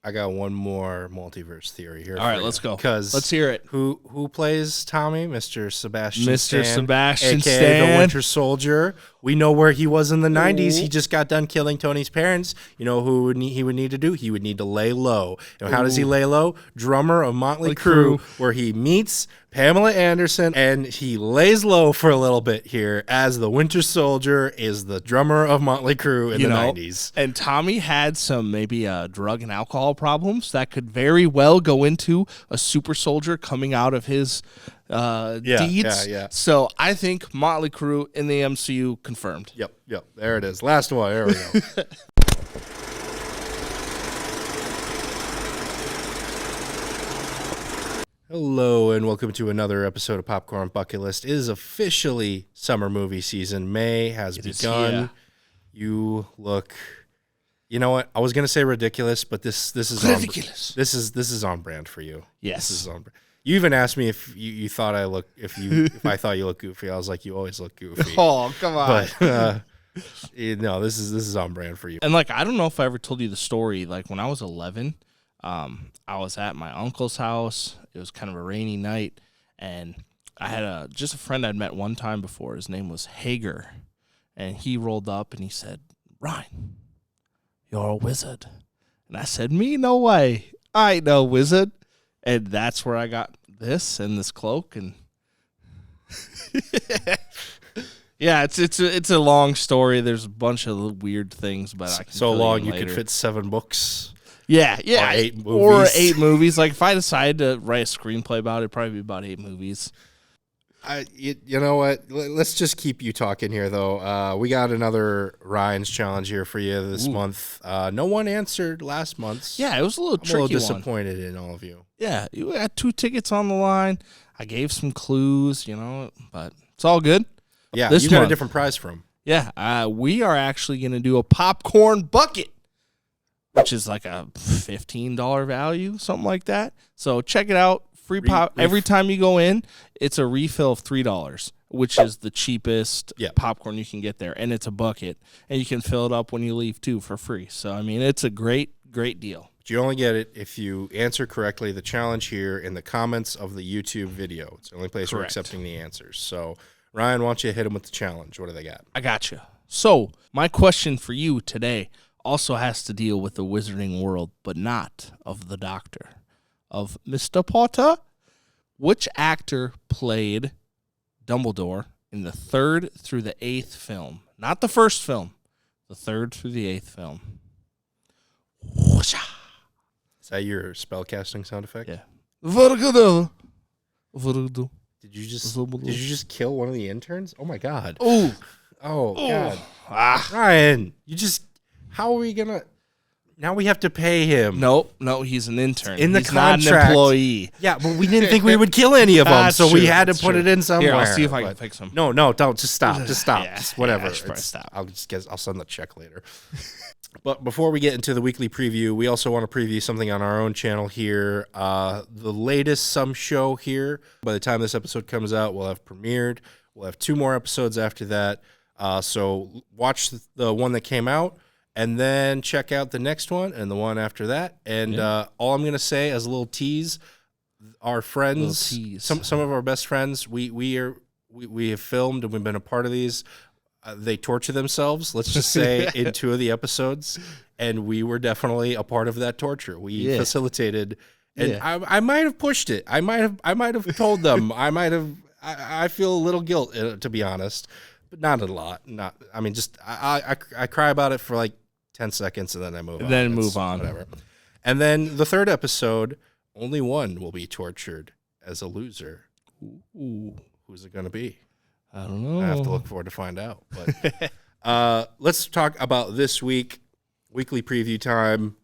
I got one more multiverse theory here. All right, let's go. Because let's hear it. Who plays Tommy? Mr. Sebastian Mr. Stan, Sebastian aka Stan. the Winter Soldier. We know where he was in the 90s. He just got done killing Tony's parents. You know who he would need to do? He would need to lay low. And how does he lay low? Drummer of Motley Crue, where he meets Pamela Anderson, and he lays low for a little bit here as the Winter Soldier is the drummer of Motley Crue in the 90s. And Tommy had some maybe drug and alcohol problems that could very well go into a super soldier coming out of his deeds. Yeah. So I think Motley Crue in the MCU confirmed. Yep. There it is. Last one. There we go. Hello and welcome to another episode of Popcorn Bucket List. It is officially summer movie season. May has begun. You look, you know what? I was gonna say ridiculous, but this is ridiculous. This is on brand for you. Yes, this is on brand. You even asked me if you thought I look if I thought you looked goofy. I was like, you always look goofy. Oh, come on. But no, this is on brand for you. And like, I don't know if I ever told you the story. Like when I was 11, I was at my uncle's house. It was kind of a rainy night, and I had just a friend I'd met one time before. His name was Hager, and he rolled up and he said, "Ryne, you're a wizard." And I said, "Me? No way. I ain't no wizard." And that's where I got this and this cloak. And yeah, it's a long story. There's a bunch of weird things, but I can so long you could fit 7 books. Yeah, or 8 movies. Like if I decided to write a screenplay about it, it'd probably be about 8 movies. You know what? Let's just keep you talking here, though. We got another Ryan's challenge here for you this month. No one answered last month's. Yeah, it was a little tricky. I'm a little disappointed in all of you. Yeah, you had 2 tickets on the line. I gave some clues, but it's all good. Yeah, you got a different prize for him. Yeah, we are actually going to do a popcorn bucket, which is like a $15 value, something like that. So check it out. Free pop every time you go in. It's a refill of $3, which is the cheapest popcorn you can get there, and it's a bucket, and you can fill it up when you leave too for free. So I mean, it's a great deal. But you only get it if you answer correctly the challenge here in the comments of the YouTube video. It's the only place we're accepting the answers. So Ryan, why don't you hit them with the challenge? What do they got? I got you. So my question for you today also has to deal with the wizarding world, but not of the Doctor. Of Mr. Potter. Which actor played Dumbledore in the 3rd through the 8th film? Not the first film. The 3rd through the 8th film. Is that your spellcasting sound effect? Yeah. Did you just kill one of the interns? Oh my god. Oh god. Ryan, how are we gonna? Now we have to pay him. No, he's an intern. In the he's contract. Not an employee. Yeah, but we didn't think we would kill any of them, so we had to put it in somewhere. Here, I'll see if I can fix him. No, don't. Just stop. Yeah, just whatever. Stop. I'll send the check later. But before we get into the weekly preview, we also want to preview something on our own channel here. The latest Some Show here. By the time this episode comes out, we'll have premiered. We'll have 2 more episodes after that. So watch the one that came out. And then check out the next one and the one after that. And all I'm going to say as a little tease, our friends, some of our best friends, we have filmed and we've been a part of these. They torture themselves, let's just say, in 2 of the episodes. And we were definitely a part of that torture. We facilitated. And I might have pushed it. I might have told them. I feel a little guilt, to be honest. But not a lot. I cry about it for like 10 seconds and then I move on. Then move on. Whatever. And then the 3rd episode, only one will be tortured as a loser. Ooh. Who's it going to be? I don't know. I have to look forward to find out. But let's talk about this week. Weekly preview time.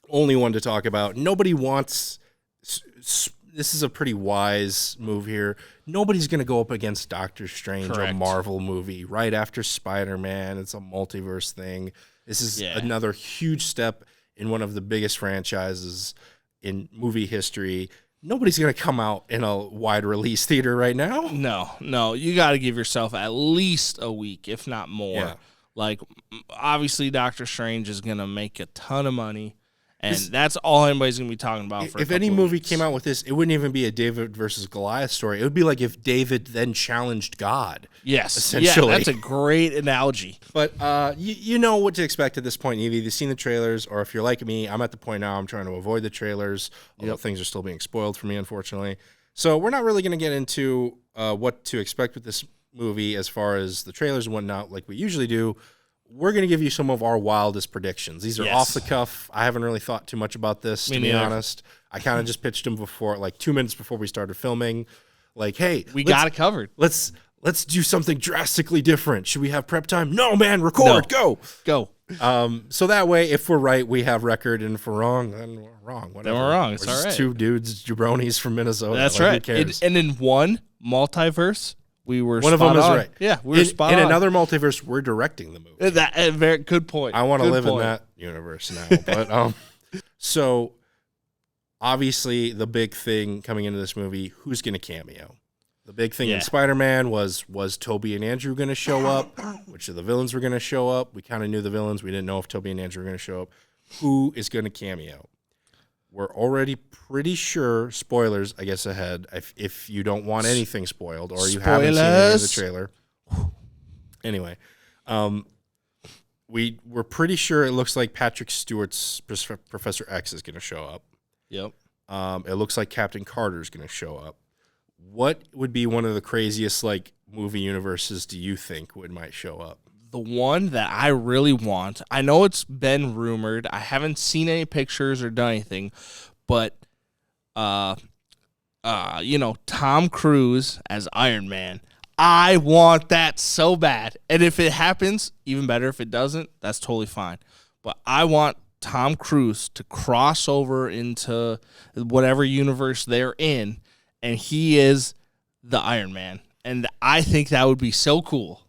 Only one to talk about. Nobody wants... This is a pretty wise move here. Nobody's going to go up against Doctor Strange, a Marvel movie, right after Spider-Man. It's a multiverse thing. This is another huge step in one of the biggest franchises in movie history. Nobody's going to come out in a wide release theater right now. No. You got to give yourself at least a week, if not more. Yeah. Like, obviously, Doctor Strange is going to make a ton of money. And that's all anybody's going to be talking about for if any movie came out with this, it wouldn't even be a David versus Goliath story. It would be like if David then challenged God. Yes. Essentially. Yeah, that's a great analogy. But you know what to expect at this point. You've either seen the trailers, or if you're like me, I'm at the point now I'm trying to avoid the trailers, although things are still being spoiled for me, unfortunately. So we're not really going to get into what to expect with this movie as far as the trailers and whatnot like we usually do. We're going to give you some of our wildest predictions. These are off the cuff. I haven't really thought too much about this, to be honest. I kind of just pitched them before, like 2 minutes before we started filming. Like, hey, we got it covered. Let's do something drastically different. Should we have prep time? No, man, record, go. So that way, if we're right, we have record, and if we're wrong, then we're wrong. Whatever. Then we're wrong. It's we're all right. Two dudes, jabronis from Minnesota. That's like, right. Who cares? And in one multiverse, we were one of them is on. right. Yeah, we were spot on. In another multiverse, we're directing the movie. That very good point. I want to live in that universe now. But so obviously, the big thing coming into this movie, who's going to cameo? The big thing in Spider-Man was Toby and Andrew going to show up? Which of the villains were going to show up? We kind of knew the villains. We didn't know if Toby and Andrew were going to show up. Who is going to cameo? We're already pretty sure, spoilers, I guess, ahead, if you don't want anything spoiled or you haven't seen any of the trailer. Anyway, we're pretty sure it looks like Patrick Stewart's Professor X is going to show up. Yep. It looks like Captain Carter's going to show up. What would be one of the craziest like movie universes do you think might show up? The one that I really want, I know it's been rumored. I haven't seen any pictures or done anything, but Tom Cruise as Iron Man. I want that so bad. And if it happens, even better. If it doesn't, that's totally fine. But I want Tom Cruise to cross over into whatever universe they're in, and he is the Iron Man. And I think that would be so cool.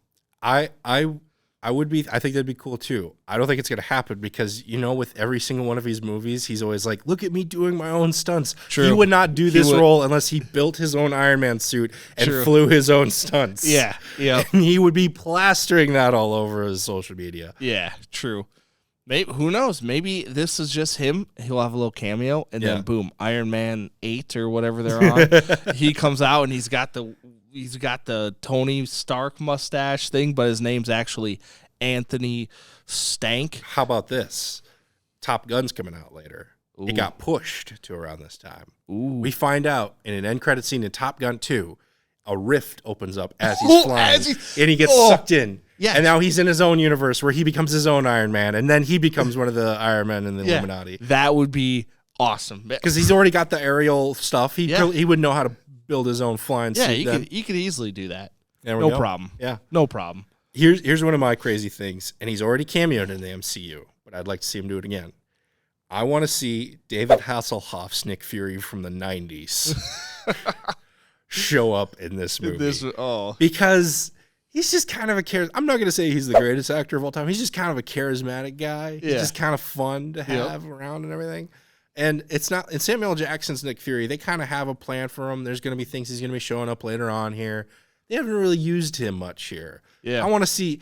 I think that'd be cool too. I don't think it's gonna happen because with every single one of his movies, he's always like, "Look at me doing my own stunts." True. He would not do this role unless he built his own Iron Man suit and flew his own stunts. Yeah. And he would be plastering that all over his social media. Yeah, true. Maybe, who knows? Maybe this is just him. He'll have a little cameo, and then boom, Iron Man 8 or whatever they're on. He comes out and he's got the Tony Stark mustache thing, but his name's actually Anthony Stank. How about this? Top Gun's coming out later. Ooh. It got pushed to around this time. Ooh. We find out in an end credit scene in Top Gun 2, a rift opens up as he's flying, and he gets sucked in. Yeah. And now he's in his own universe where he becomes his own Iron Man, and then he becomes one of the Iron Men in the Illuminati. That would be awesome. Because he's already got the aerial stuff. He would know how to build his own flying suit. Yeah, he could easily do that. No problem. Yeah. No problem. Here's one of my crazy things, and he's already cameoed in the MCU, but I'd like to see him do it again. I want to see David Hasselhoff's Nick Fury from the 90s show up in this movie. Because he's just kind of I'm not going to say he's the greatest actor of all time. He's just kind of a charismatic guy. He's just kind of fun to have around and everything. And it's not, in Samuel Jackson's Nick Fury, they kind of have a plan for him. There's going to be things he's going to be showing up later on here. They haven't really used him much here. Yeah. I want to see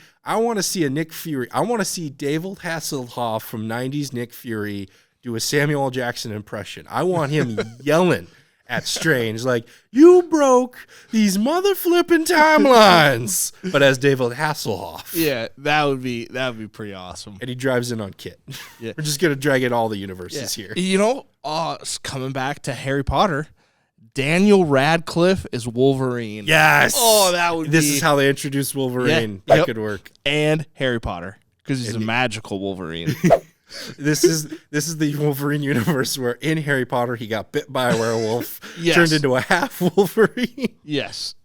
a Nick Fury. I want to see David Hasselhoff from 90s Nick Fury do a Samuel L. Jackson impression. I want him yelling at Strange like, "You broke these mother flipping timelines," but as David Hasselhoff. Yeah, that would be pretty awesome. And he drives in on Kit. Yeah. We're just gonna drag in all the universes here. Coming back to Harry Potter, Daniel Radcliffe is Wolverine. Yes. Oh, that would. This is how they introduced Wolverine. Yeah. That could work. And Harry Potter, because he's a magical Wolverine. This is the Wolverine universe where in Harry Potter he got bit by a werewolf, turned into a half Wolverine. Yes,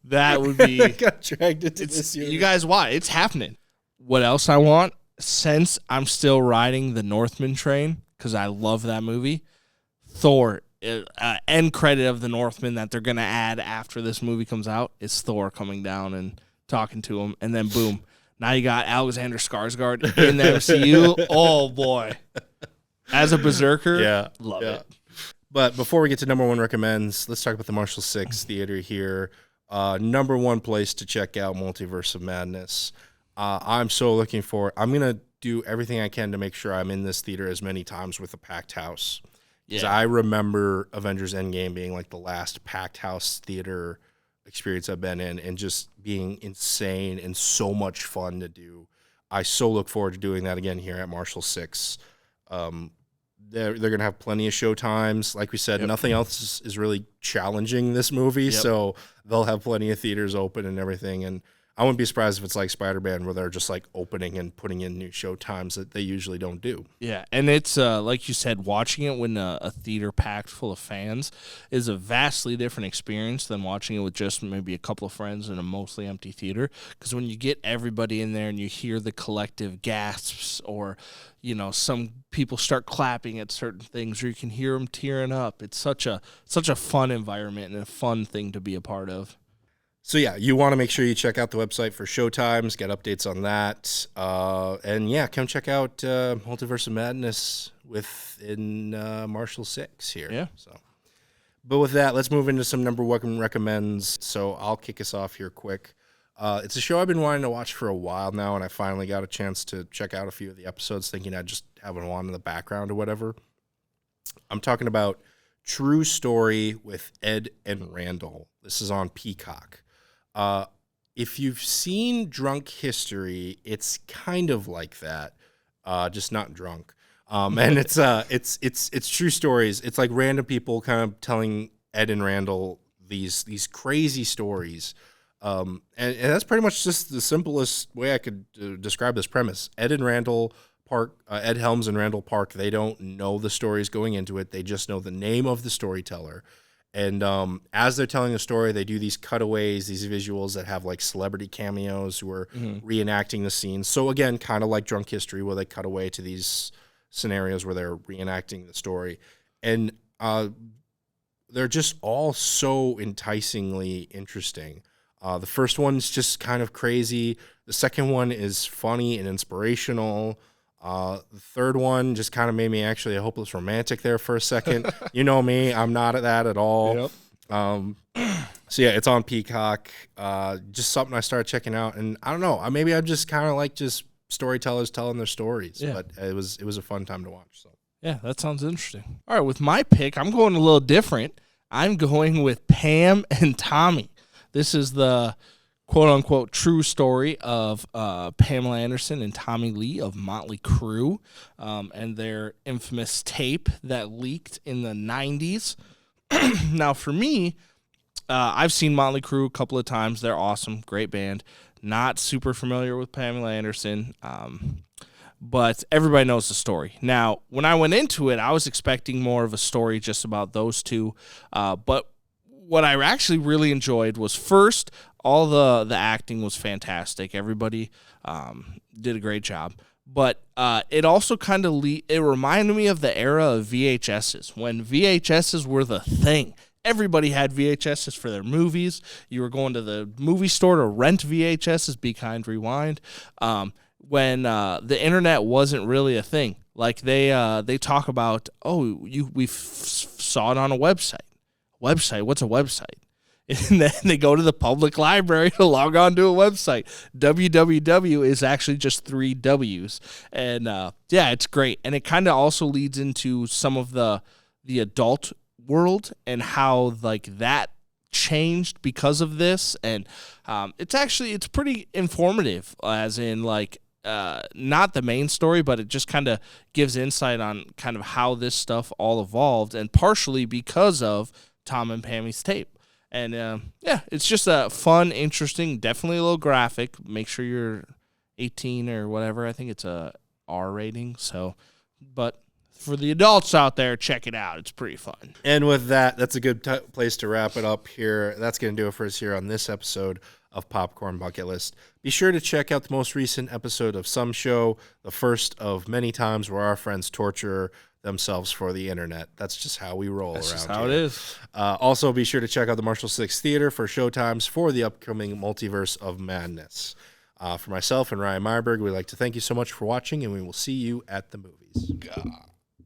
that would be. Got dragged into this universe. You guys, why? It's happening. What else I want? Since I'm still riding the Northman train because I love that movie, Thor. End credit of the Northman that they're gonna add after this movie comes out is Thor coming down and talking to him, and then boom. Now you got Alexander Skarsgård in the MCU. Oh, boy. As a berserker, love it. But before we get to number one recommends, let's talk about the Marshall 6 Theater here. Number one place to check out Multiverse of Madness. I'm so looking forward. I'm going to do everything I can to make sure I'm in this theater as many times with a packed house. Because Yeah. I remember Avengers Endgame being like the last packed house theater experience I've been in, and just being insane and so much fun to do. I so look forward to doing that again here at Marshall 6. They're going to have plenty of show times. Like we said, nothing else is really challenging this movie, so they'll have plenty of theaters open and everything. And I wouldn't be surprised if it's like Spider-Man, where they're just like opening and putting in new show times that they usually don't do. Yeah, and it's like you said, watching it when a theater packed full of fans is a vastly different experience than watching it with just maybe a couple of friends in a mostly empty theater. Because when you get everybody in there and you hear the collective gasps, or some people start clapping at certain things, or you can hear them tearing up, it's such a fun environment and a fun thing to be a part of. So, yeah, you want to make sure you check out the website for showtimes, get updates on that. And, yeah, come check out Multiverse of Madness within Marshall 6 here. Yeah. But with that, let's move into some number one recommends. So I'll kick us off here quick. It's a show I've been wanting to watch for a while now, and I finally got a chance to check out a few of the episodes, thinking I'd just have it on in the background or whatever. I'm talking about True Story with Ed and Randall. This is on Peacock. If you've seen Drunk History, it's kind of like that, just not drunk. And it's true stories. It's like random people kind of telling Ed and Randall these crazy stories. And that's pretty much just the simplest way I could describe this premise. Ed Helms and Randall Park, they don't know the stories going into it. They just know the name of the storyteller. And as they're telling a story, they do these cutaways, these visuals that have like celebrity cameos who are reenacting the scenes. So again, kind of like Drunk History, where they cut away to these scenarios where they're reenacting the story. And they're just all so enticingly interesting. The first one's just kind of crazy. The second one is funny and inspirational. The third one just kind of made me actually a hopeless romantic there for a second. You know me, I'm not at that at all. Yep. So yeah, it's on Peacock. Just something I started checking out, and I don't know, maybe I'm just kind of like just storytellers telling their stories. Yeah. But it was a fun time to watch. So yeah, that sounds interesting. All right, with my pick, I'm going a little different. I'm going with Pam and Tommy. This is the quote-unquote true story of Pamela Anderson and Tommy Lee of Motley Crue, and their infamous tape that leaked in the 90s. Now, for me, I've seen Motley Crue a couple of times. They're awesome, great band. Not super familiar with Pamela Anderson, but everybody knows the story. Now, when I went into it, I was expecting more of a story just about those two, but what I actually really enjoyed was, first, all the acting was fantastic. Everybody did a great job. But it also kind of it reminded me of the era of VHSs, when VHSs were the thing. Everybody had VHSs for their movies. You were going to the movie store to rent VHSs, Be Kind, Rewind, when the internet wasn't really a thing. Like they talk about, we saw it on a website. Website? What's a website? And then they go to the public library to log on to a website. www is actually just 3 W's. And yeah, it's great. And it kind of also leads into some of the adult world and how like that changed because of this. And it's pretty informative, as in like not the main story, but it just kind of gives insight on kind of how this stuff all evolved, and partially because of Tom and Pammy's tape. And yeah, it's just a fun, interesting, definitely a little graphic. Make sure you're 18 or whatever. I think it's a R rating. So, but for the adults out there, check it out. It's pretty fun. And with that, that's a good place to wrap it up here. That's going to do it for us here on this episode of Popcorn Bucket List. Be sure to check out the most recent episode of Some Show, the first of many times where our friends torture themselves for the internet. That's just how we roll. That's around just how here. it is. Also, be sure to check out the Marshall 6 Theater for showtimes for the upcoming Multiverse of Madness. For myself and Ryan Meyerberg, we'd like to thank you so much for watching, and we will see you at the movies. God.